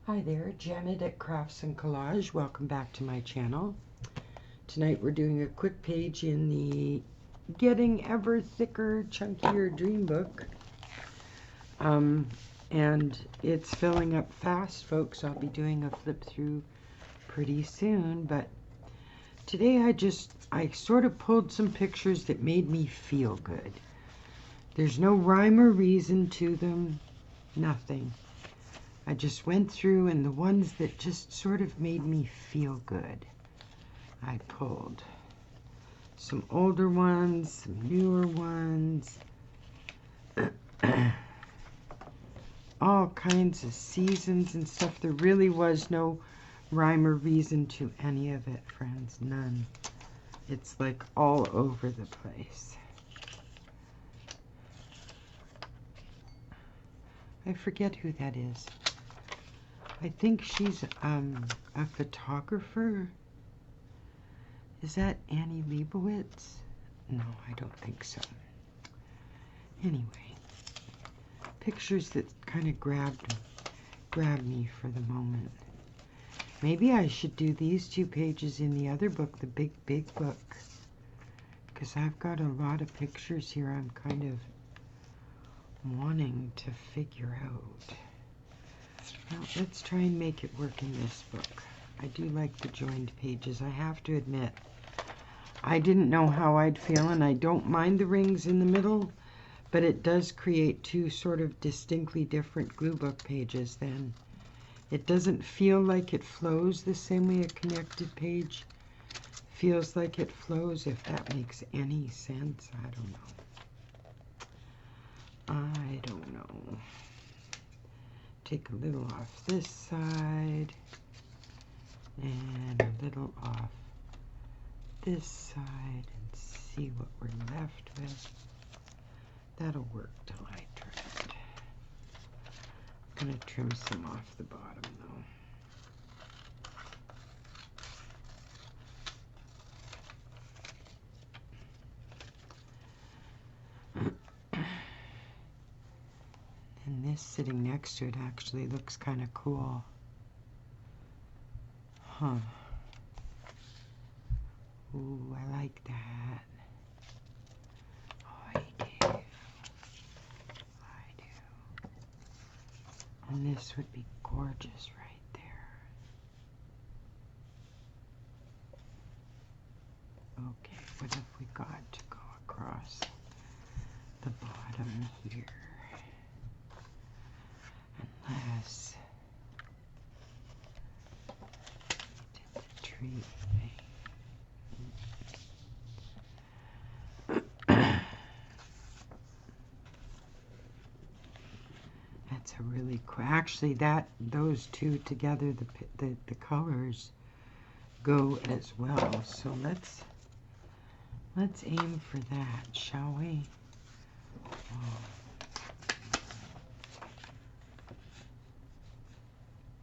Hi there, Janet at Crafts and Collage. Welcome back to my channel. Tonight we're doing a quick page in the Getting Ever Thicker, Chunkier Dream Book. And it's filling up fast, folks. I'll be doing a flip through pretty soon, but today I sort of pulled some pictures that made me feel good. There's no rhyme or reason to them, nothing. I just went through, and the ones that just sort of made me feel good, I pulled. Some older ones, some newer ones, all kinds of seasons and stuff. There really was no rhyme or reason to any of it, friends, none. It's like all over the place. I forget who that is. I think she's a photographer. Is that Annie Leibovitz? No, I don't think so. Anyway, pictures that kind of grabbed me for the moment. Maybe I should do these 2 pages in the other book, the big book, because I've got a lot of pictures here I'm kind of wanting to figure out. Well, let's try and make it work in this book. I do like the joined pages, I have to admit. I didn't know how I'd feel, and I don't mind the rings in the middle, but it does create 2 sort of distinctly different glue book pages then. It doesn't feel like it flows the same way a connected page feels like it flows, if that makes any sense. I don't know. Take a little off this side and a little off this side and see what we're left with. That'll work till I trim it. I'm going to trim some off the bottom though. And this sitting next to it actually looks kind of cool. Huh. Ooh, I like that. Oh, I do. I do. And this would be gorgeous right there. Okay, what have we got to go across the bottom here? Unless we did the tree thing. That's a really cool. Actually, those 2 together, the colors go as well. So let's aim for that, shall we? Oh.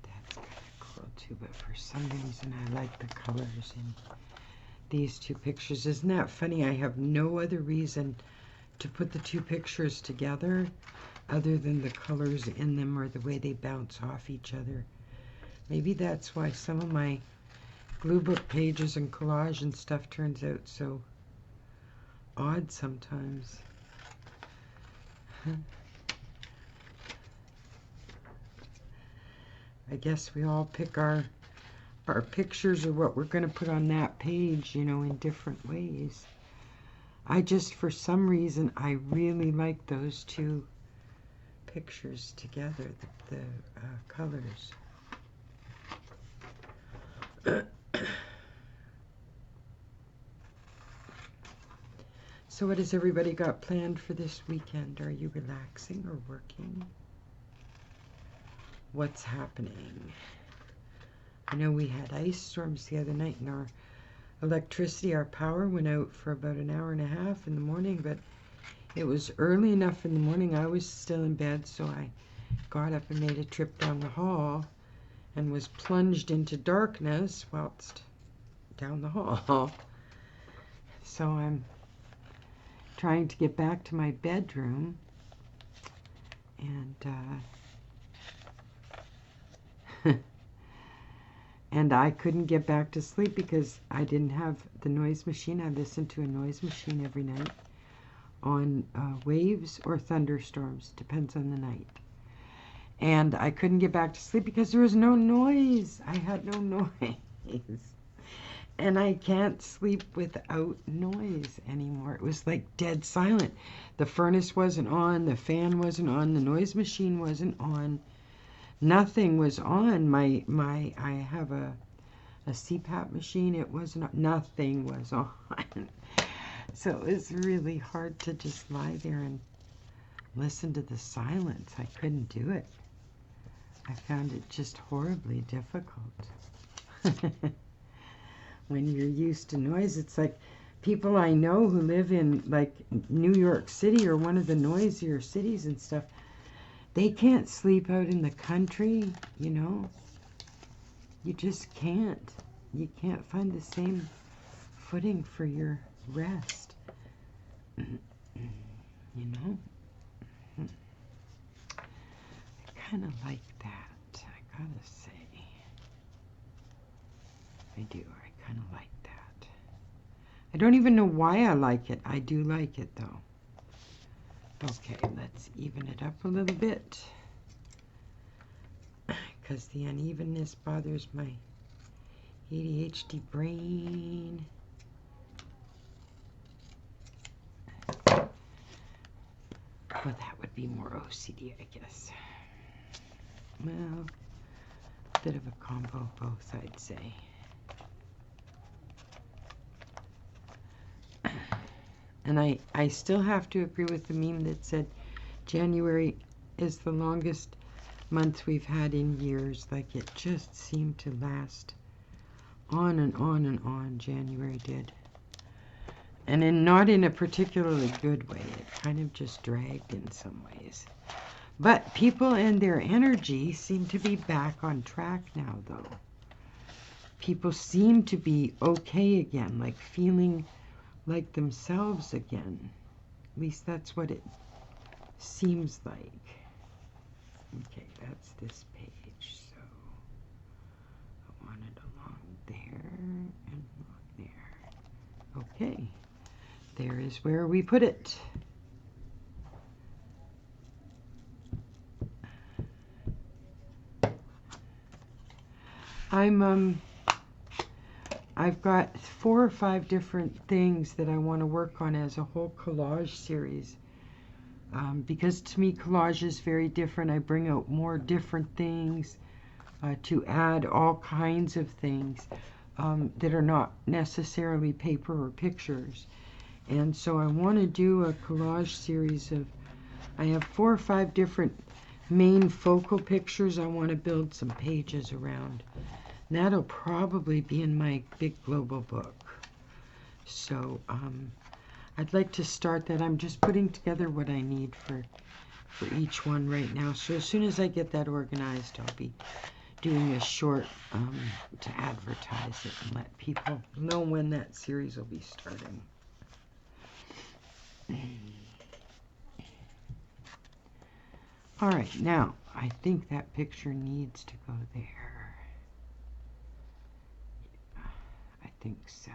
That's kind of cool too, but for some reason I like the colors in these 2 pictures. Isn't that funny? I have no other reason to put the 2 pictures together other than the colors in them or the way they bounce off each other. Maybe that's why some of my glue book pages and collage and stuff turns out so odd sometimes. I guess we all pick our pictures or what we're going to put on that page, you know, in different ways. I just, for some reason, I really like those 2 pictures together, the colors. So what has everybody got planned for this weekend? Are you relaxing or working? What's happening? I know we had ice storms the other night, and our electricity, our power went out for about an hour and a half in the morning, but it was early enough in the morning. I was still in bed, so I got up and made a trip down the hall and was plunged into darkness whilst down the hall. So I'm trying to get back to my bedroom, and And I couldn't get back to sleep because I didn't have the noise machine. I listened to a noise machine every night on waves or thunderstorms, depends on the night. And I couldn't get back to sleep because there was no noise. I had no noise. And I can't sleep without noise anymore. It was like dead silent. The furnace wasn't on, the fan wasn't on, the noise machine wasn't on. Nothing was on. I have a CPAP machine. It wasn't, nothing was on. So it was really hard to just lie there and listen to the silence. I couldn't do it. I found it just horribly difficult. When you're used to noise, it's like people I know who live in like New York City or one of the noisier cities and stuff, they can't sleep out in the country, you know. You just can't. You can't find the same footing for your rest. You know? I kind of like that, I gotta say. I do. I kind of like that. I don't even know why I like it. I do like it, though. Okay, let's even it up a little bit, because the unevenness bothers my ADHD brain. Well, that would be more OCD, I guess. Well, a bit of a combo of both, I'd say. And I still have to agree with the meme that said January is the longest month we've had in years. Like, it just seemed to last on and on and on. January did. And not in a particularly good way. It kind of just dragged in some ways. But people and their energy seem to be back on track now, though. People seem to be okay again, like feeling like themselves again. At least that's what it seems like. Okay, that's this page, so I want it along there and along there. Okay, there is where we put it. I've got 4 or 5 different things that I want to work on as a whole collage series. Because to me, collage is very different. I bring out more different things to add all kinds of things that are not necessarily paper or pictures. And so I want to do a collage series of, I have 4 or 5 different main focal pictures I want to build some pages around. And that'll probably be in my big global book. So I'd like to start that. I'm just putting together what I need for each one right now. So as soon as I get that organized, I'll be doing a short to advertise it and let people know when that series will be starting. All right, now I think that picture needs to go there. I think so.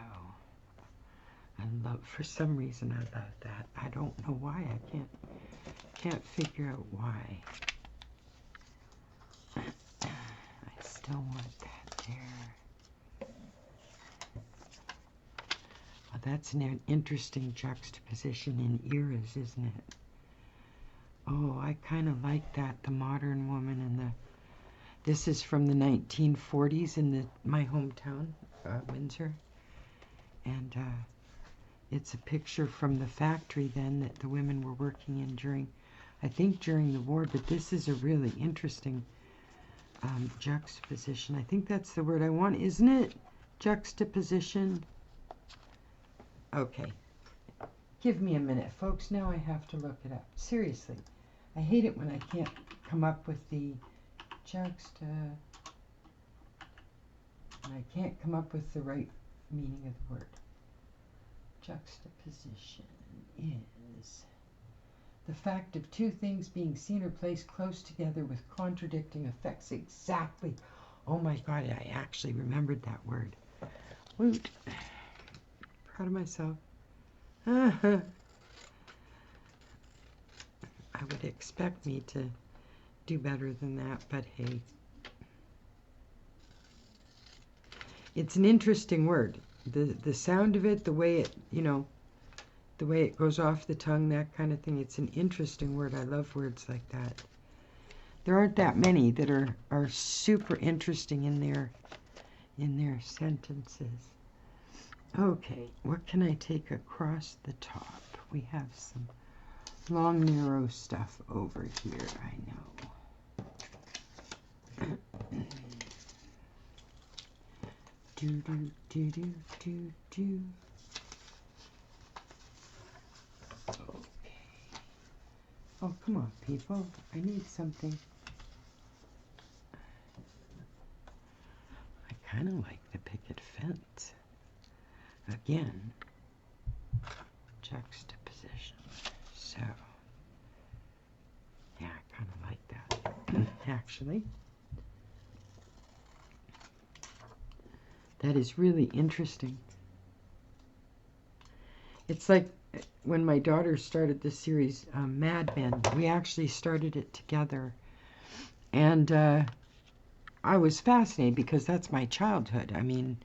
For some reason I love that. I don't know why. I can't figure out why. I still want that there. Well, that's an interesting juxtaposition in eras, isn't it? Oh, I kind of like that, the modern woman and this is from the 1940s in my hometown, Windsor. And it's a picture from the factory then that the women were working in during the war. But this is a really interesting juxtaposition. I think that's the word I want, isn't it? Juxtaposition. Okay. Give me a minute, folks. Now I have to look it up. Seriously. I hate it when I can't come up with the I can't come up with the right meaning of the word. Juxtaposition is the fact of two things being seen or placed close together with contradicting effects. Exactly. Oh my God, I actually remembered that word. Woot. Proud of myself. I would expect me to do better than that, but hey. It's an interesting word. The sound of it, the way it, you know, the way it goes off the tongue, that kind of thing. It's an interesting word. I love words like that. There aren't that many that are super interesting in their sentences. Okay, what can I take across the top? We have some long, narrow stuff over here, I know. Do, do, do, do, do, do. Okay. Oh, come on, people. I need something. I kind of like the picket fence. Again, juxtaposition. So, yeah, I kind of like that, actually. That is really interesting. It's like when my daughter started the series, Mad Men. We actually started it together. And I was fascinated because that's my childhood. I mean,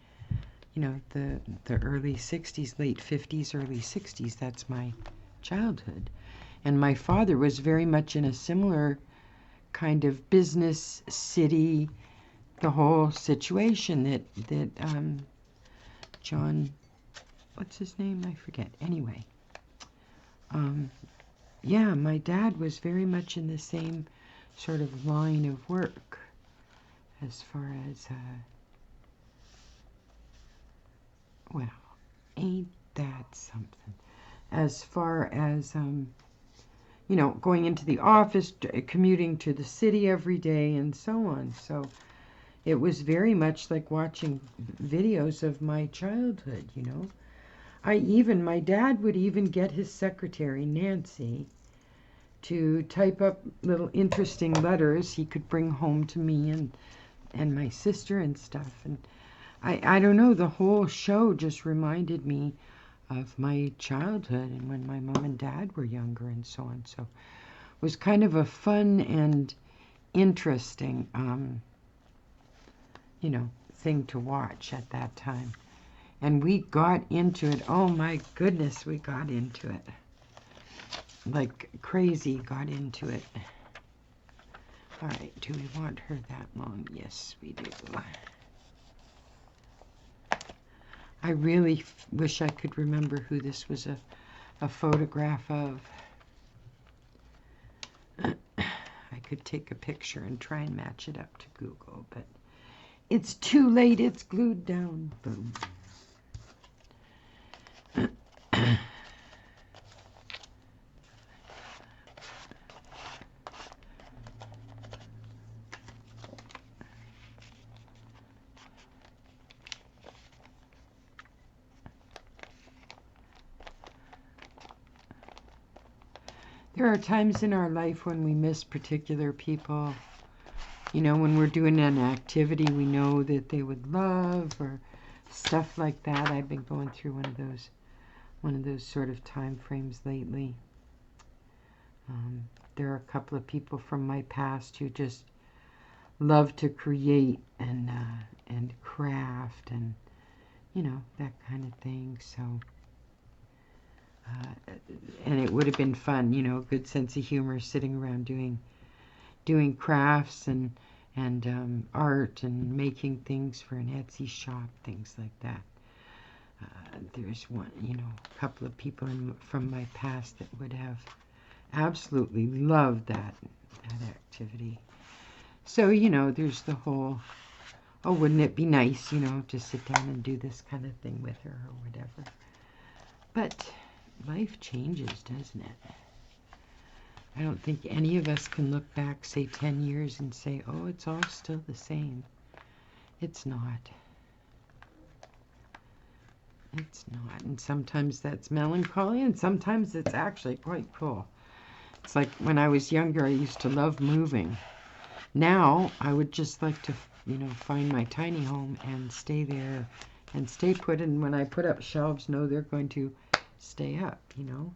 you know, the early 60s, late 50s, early 60s, that's my childhood. And my father was very much in a similar kind of business, city, the whole situation that John, what's his name? I forget. Anyway, yeah, my dad was very much in the same sort of line of work as far as, well, ain't that something? As far as, you know, going into the office, commuting to the city every day, and so on. So it was very much like watching videos of my childhood, you know. My dad would even get his secretary, Nancy, to type up little interesting letters he could bring home to me and my sister and stuff. And I don't know, the whole show just reminded me of my childhood and when my mom and dad were younger and so on. So it was kind of a fun and interesting, you know, thing to watch at that time. And we got into it. Oh my goodness, we got into it. Like crazy got into it. All right, do we want her that long? Yes, we do. I really wish I could remember who this was a photograph of. I could take a picture and try and match it up to Google, but it's too late. It's glued down. Boom. There are times in our life when we miss particular people. You know, when we're doing an activity we know that they would love or stuff like that. I've been going through one of those sort of time frames lately. There are a couple of people from my past who just love to create and craft and, you know, that kind of thing. So, and it would have been fun, you know, a good sense of humor, sitting around doing crafts and art and making things for an Etsy shop, things like that. There's one, you know, a couple of people from my past that would have absolutely loved that activity. So, you know, there's the whole, oh, wouldn't it be nice, you know, to sit down and do this kind of thing with her or whatever. But life changes, doesn't it? I don't think any of us can look back, say, 10 years and say, oh, it's all still the same. It's not. It's not. And sometimes that's melancholy, and sometimes it's actually quite cool. It's like when I was younger, I used to love moving. Now, I would just like to you know, find my tiny home and stay there and stay put. And when I put up shelves, know they're going to stay up, you know.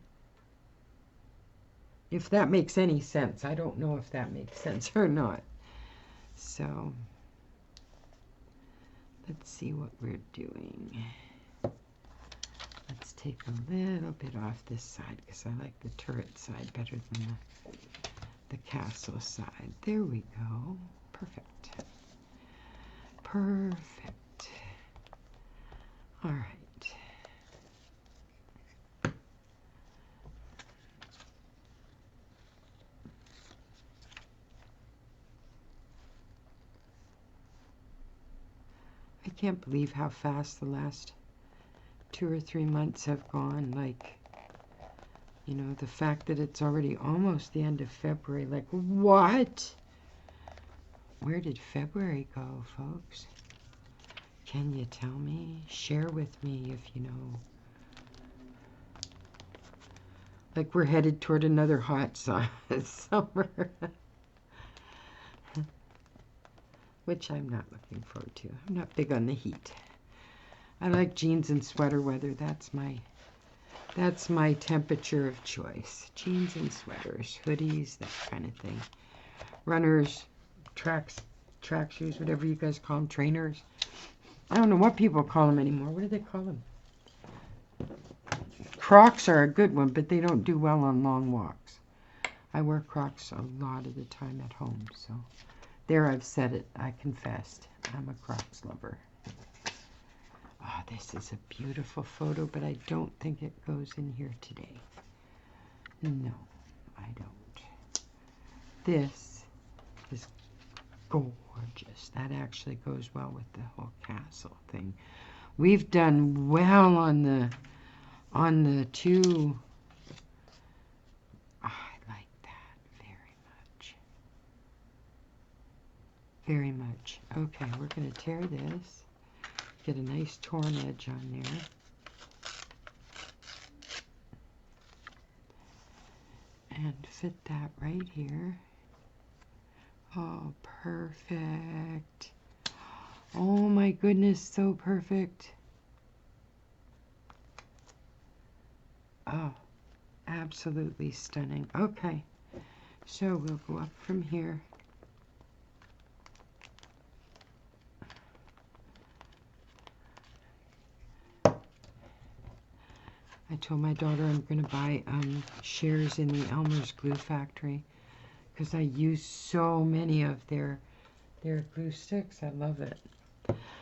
If that makes any sense. I don't know if that makes sense or not. So, let's see what we're doing. Let's take a little bit off this side because I like the turret side better than the castle side. There we go. Perfect. Perfect. All right. I can't believe how fast the last 2 or 3 months have gone. Like, you know, the fact that it's already almost the end of February. Like, what? Where did February go, folks? Can you tell me? Share with me if you know. Like we're headed toward another hot summer. Which I'm not looking forward to. I'm not big on the heat. I like jeans and sweater weather. That's my temperature of choice. Jeans and sweaters, hoodies, that kind of thing. Runners, track shoes, whatever you guys call them, trainers. I don't know what people call them anymore. What do they call them? Crocs are a good one, but they don't do well on long walks. I wear Crocs a lot of the time at home, so there I've said it. I confessed. I'm a Crocs lover. Oh, this is a beautiful photo, but I don't think it goes in here today. No, I don't. This is gorgeous. That actually goes well with the whole castle thing. We've done well on the two. Oh, I like that very much. Very much. Okay, we're going to tear this. Get a nice torn edge on there. And fit that right here. Oh, perfect. Oh my goodness, so perfect. Oh, absolutely stunning. Okay, so we'll go up from here. I told my daughter I'm going to buy shares in the Elmer's glue factory because I use so many of their glue sticks. I love it.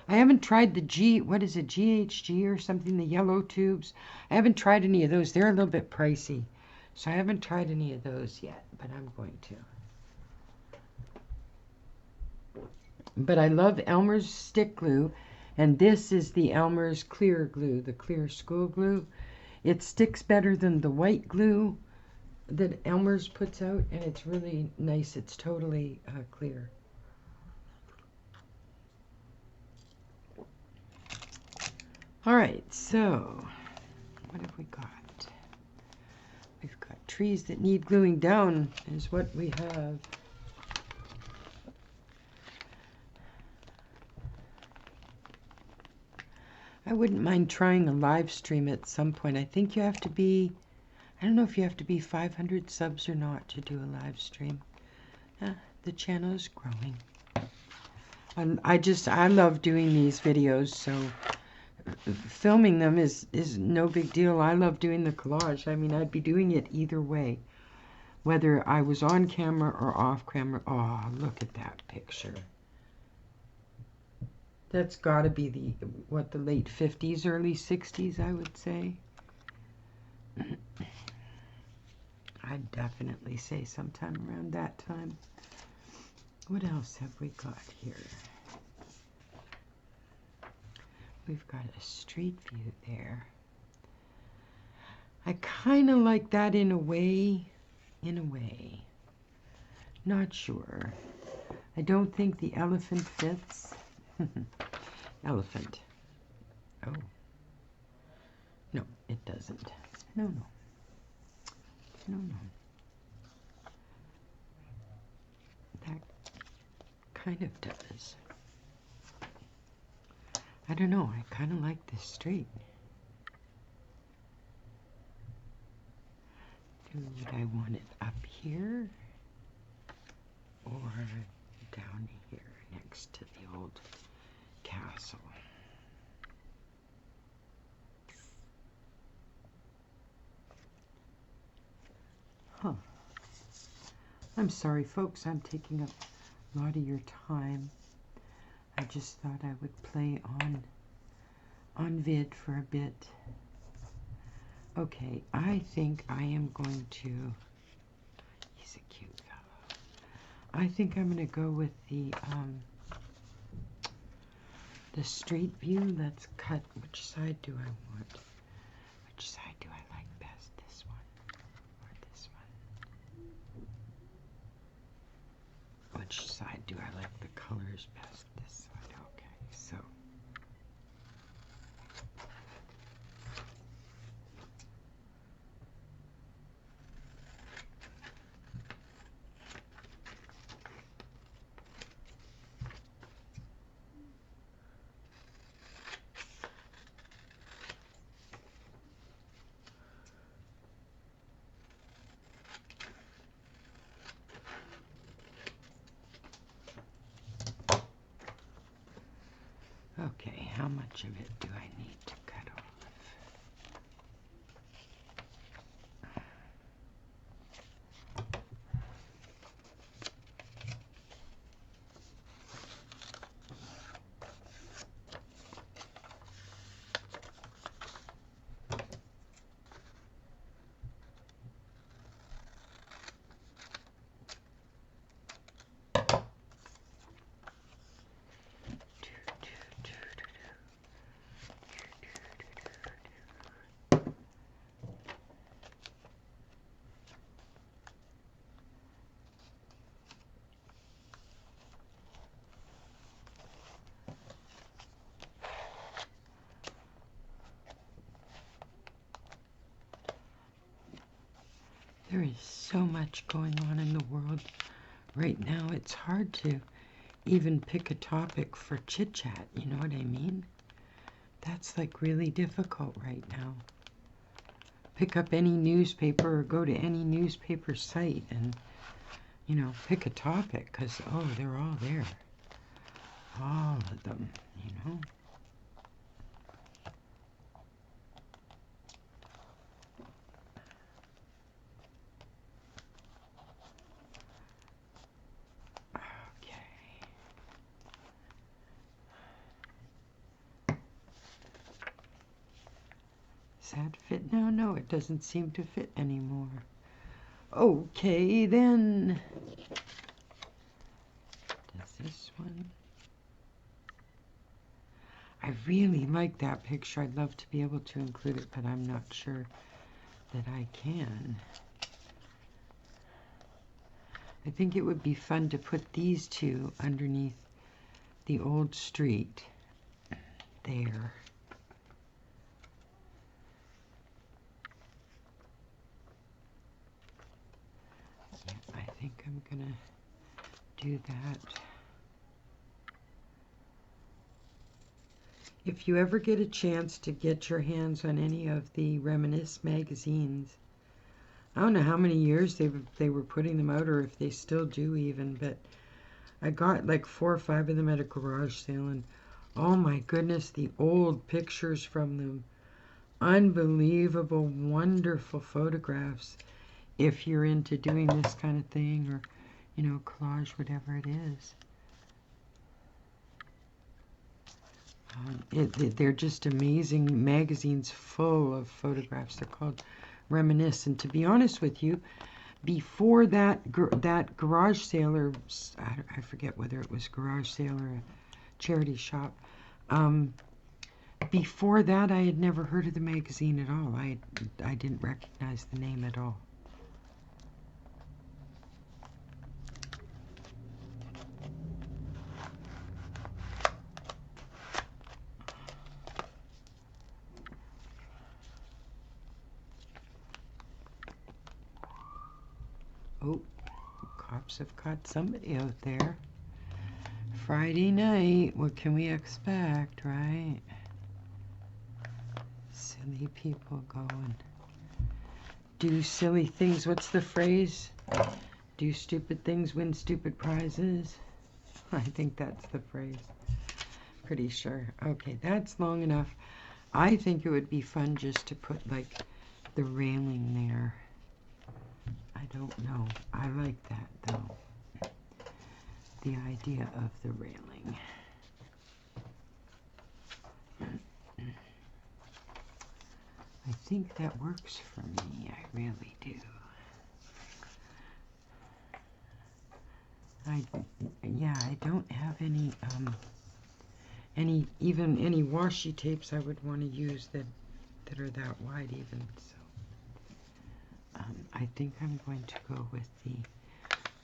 I haven't tried the GHG or something, the yellow tubes. I haven't tried any of those. They're a little bit pricey. So I haven't tried any of those yet, but I'm going to. But I love Elmer's stick glue, and this is the Elmer's clear glue, the clear school glue. It sticks better than the white glue that Elmer's puts out, and it's really nice. It's totally clear. All right, so what have we got? We've got trees that need gluing down is what we have. I wouldn't mind trying a live stream at some point. I think you have to be, I don't know if you have to be 500 subs or not to do a live stream. The channel is growing. And I love doing these videos, so filming them is no big deal. I love doing the collage. I mean, I'd be doing it either way, whether I was on camera or off camera. Oh, look at that picture. That's got to be the late 50s, early 60s, I would say. I'd definitely say sometime around that time. What else have we got here? We've got a street view there. I kind of like that in a way. Not sure. I don't think the elephant fits. Elephant. Oh. No, it doesn't. No. That kind of does. I don't know, I kind of like this straight. Would I want it up here or down here next to the old castle? Huh. I'm sorry, folks, I'm taking up a lot of your time. I just thought I would play on vid for a bit. Okay, I think I am going to, he's a cute fellow. I think I'm going to go with the straight view. Let's cut, which side do I want? Which side do I like best? This one or this one? Which side do I like the colors best? This side, okay, so. Okay, how much of it do I need to cut off? There is so much going on in the world right now. It's hard to even pick a topic for chit-chat, you know what I mean? That's like really difficult right now. Pick up any newspaper or go to any newspaper site and, you know, pick a topic, because, oh, they're all there. All of them, you know? Does that fit now? No, it doesn't seem to fit anymore. Okay, then. Does this one? I really like that picture. I'd love to be able to include it, but I'm not sure that I can. I think it would be fun to put these two underneath the old street there. I think I'm gonna do that. If you ever get a chance to get your hands on any of the Reminisce magazines, I don't know how many years they were putting them out, or if they still do even, but I got like 4 or 5 of them at a garage sale, and oh my goodness, the old pictures from them. Unbelievable, wonderful photographs if you're into doing this kind of thing, or, you know, collage, whatever it is. They're just amazing magazines full of photographs. They're called Reminisce. And to be honest with you, before that garage sale, or I forget whether it was garage sale or a charity shop, before that I had never heard of the magazine at all. I didn't recognize the name at all. Oh, cops have caught somebody out there Friday night, what can we expect, right? Silly people go and do silly things. What's the phrase? Do stupid things, win stupid prizes. I think that's the phrase. Pretty sure. Okay, that's long enough. I think it would be fun just to put like the railing there. I don't know. I like that though. The idea of the railing. I think that works for me. I really do. I don't have any any washi tapes I would want to use that are that wide even. So I think I'm going to go with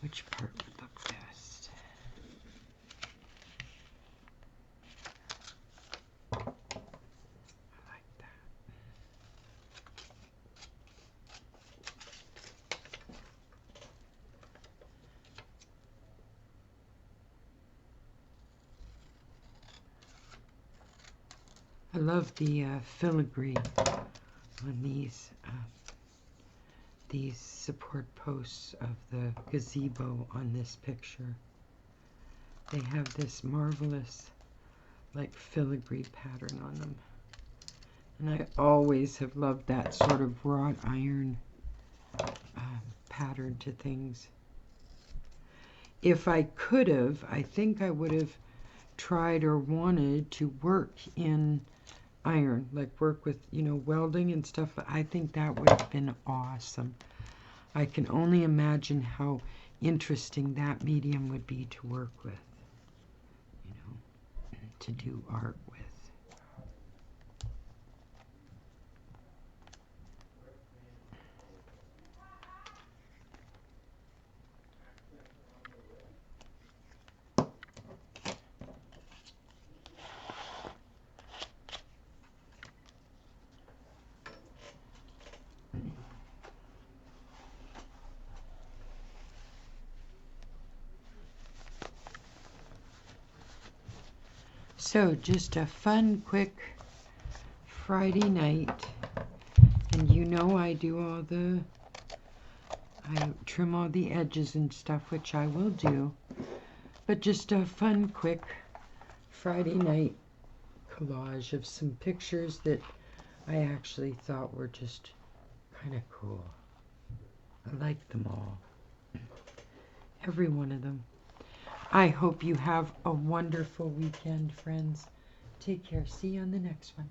which part would look best. I like that. I love the filigree on these support posts of the gazebo on this picture. They have this marvelous like filigree pattern on them. And I always have loved that sort of wrought iron pattern to things. If I could have, I think I would have tried or wanted to work in iron, like work with, welding and stuff. I think that would have been awesome. I can only imagine how interesting that medium would be to work with, to do art with. So just a fun, quick Friday night. And I do I trim all the edges and stuff, which I will do. But just a fun, quick Friday night collage of some pictures that I actually thought were just kind of cool. I like them all. Every one of them. I hope you have a wonderful weekend, friends. Take care. See you on the next one.